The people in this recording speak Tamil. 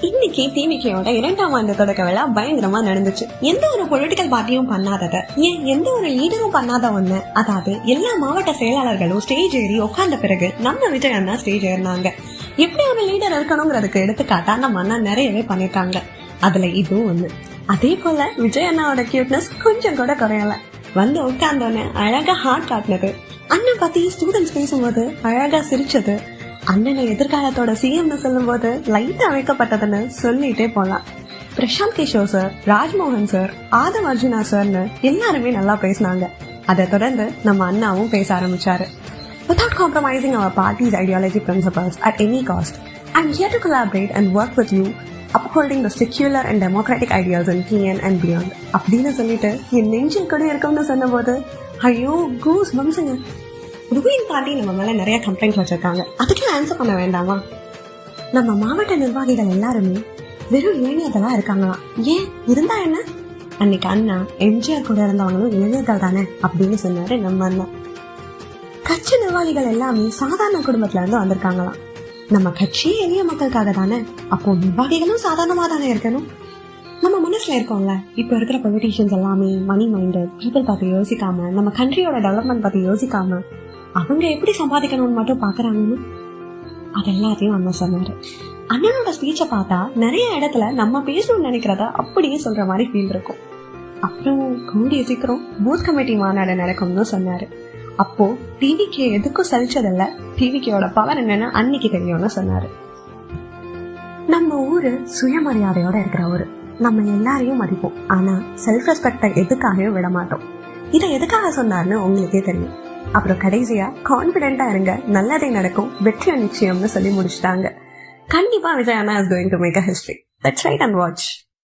இன்னைக்கு டிவிகேயோட 2ஆம் ஆண்டு தொடக்க விழா பயங்கரமா நடந்துச்சு. எந்த ஒரு பொலிட்டிக்கல் பார்ட்டியும் பண்ணாதத, ஏன் எந்த ஒரு லீடரும் பண்ணாத ஒண்ணு, அதாவது எல்லா மாவட்ட செயலாளர்களும் ஸ்டேஜ் ஏறி உட்கார்ந்த பிறகு நம்ம விஜய் அண்ணா ஸ்டேஜ் ஏறினாங்க. எப்படி ஒரு லீடர் இருக்கணுங்கிறதுக்கு எடுத்துக்காட்டா நம்ம அண்ணா நிறையவே பண்ணிருக்காங்க. அதுல இதுவும் ஒண்ணு. அதே போல விஜய் அண்ணாவோட கியூட்னஸ் கொஞ்சம் கூட குறையல. வந்து உட்கார்ந்தோன்னு அழகா ஹார்ட் காட்டினது, அண்ணன் பத்தி ஸ்டூடெண்ட்ஸ் பேசும்போது அழகா சிரிச்சது, அண்ணனை எதிர்காலத்தோட சிஎம்னு சொல்லும் போது லைட்டா வைக்கப்பட்டதுன்னு சொல்லிட்டே போலாம். பிரசாந்த் கிஷோர் சார், ராஜ்மோகன் சார், ஆதவ் அர்ஜுனா சார்னு எல்லாருமே நல்லா பேசினாங்க. அதை தொடர்ந்து நம்ம அண்ணாவும் பேச ஆரம்பிச்சாரு. Without compromising our party's ideology principles at any cost, I'm here to collaborate and work with you, upholding the secular and democratic ideals in TN and beyond. அப்படின்னு சொல்லிட்டு என் நெஞ்சில் கூட இருக்கும்னு சொன்ன போது ஐயோ கூஸ் பம்ஸுங்க. ரூலிங் பார்ட்டி நம்ம மேல நிறைய கம்ப்ளைண்ட் வச்சிருக்காங்க, அதுக்கெல்லாம் ஆன்சர் பண்ண வேண்டாமா? நம்ம மாவட்ட நிர்வாகிகள் எல்லாருமே வெறும் இளைஞர்களா இருக்காங்களாம். ஏன் இருந்தா என்ன? அன்னைக்கு அண்ணா எம்ஜிஆர் கூட இருந்தவங்களும் இளைஞர்கள் தானே அப்படின்னு சொன்னாரு நம்ம அண்ணா. கட்சி நிர்வாகிகள் எல்லாமே சாதாரண குடும்பத்துல இருந்து வந்திருக்காங்களாம். நம்ம கட்சியே எளிய மக்களுக்காக தானே, அப்போ நிர்வாகிகளும் சாதாரணமா தானே இருக்கணும். நம்ம மனசுல இருக்கோம்ல, இப்ப இருக்கிற பொலிட்டீஷியன்ஸ் எல்லாமே மணி மைண்டட், பீப்புள் பத்தி யோசிக்காம, நம்ம கண்ட்ரியோட டெவலப்மெண்ட் பத்தி யோசிக்காம, அவங்க எப்படி சம்பாதிக்கணும்னு மட்டும் பாக்குறாங்கன்னு அது எல்லாத்தையும் அண்ணன் சொன்னாரு. அண்ணனோட ஸ்பீச்சை பார்த்தா நிறைய இடத்துல நம்ம பேசணும்னு நினைக்கிறத அப்படியே சொல்ற மாதிரி ஃபீல் இருக்கும். அப்புறம் கூடிய சீக்கிரம் பூத் கமிட்டி மாநாடு நடக்கும்னு சொன்னாரு. அப்போ டிவிகே எதுக்கும் சலிச்சதில்ல, டிவிகேயோட பவர் என்னன்னு அன்னைக்கு தெரியும்னு சொன்னாரு. நம்ம ஊரு சுயமரியாதையோட இருக்கிற ஊரு. நம்ம எல்லாரையும் மதிப்போம், ஆனா செல்ஃப் ரெஸ்பெக்டை எதுக்காகவும் விட மாட்டோம். இதை எதுக்காக சொன்னார்னு உங்களுக்கே தெரியும். அப்புறம் கடைசியா கான்பிடென்டா இருங்க, நல்லதே நடக்கும், வெற்றி நிச்சயம்னு சொல்லி முடிச்சுட்டாங்க. கண்டிப்பா விஜய் அண்ணா is going to make a history. Let's wait and watch.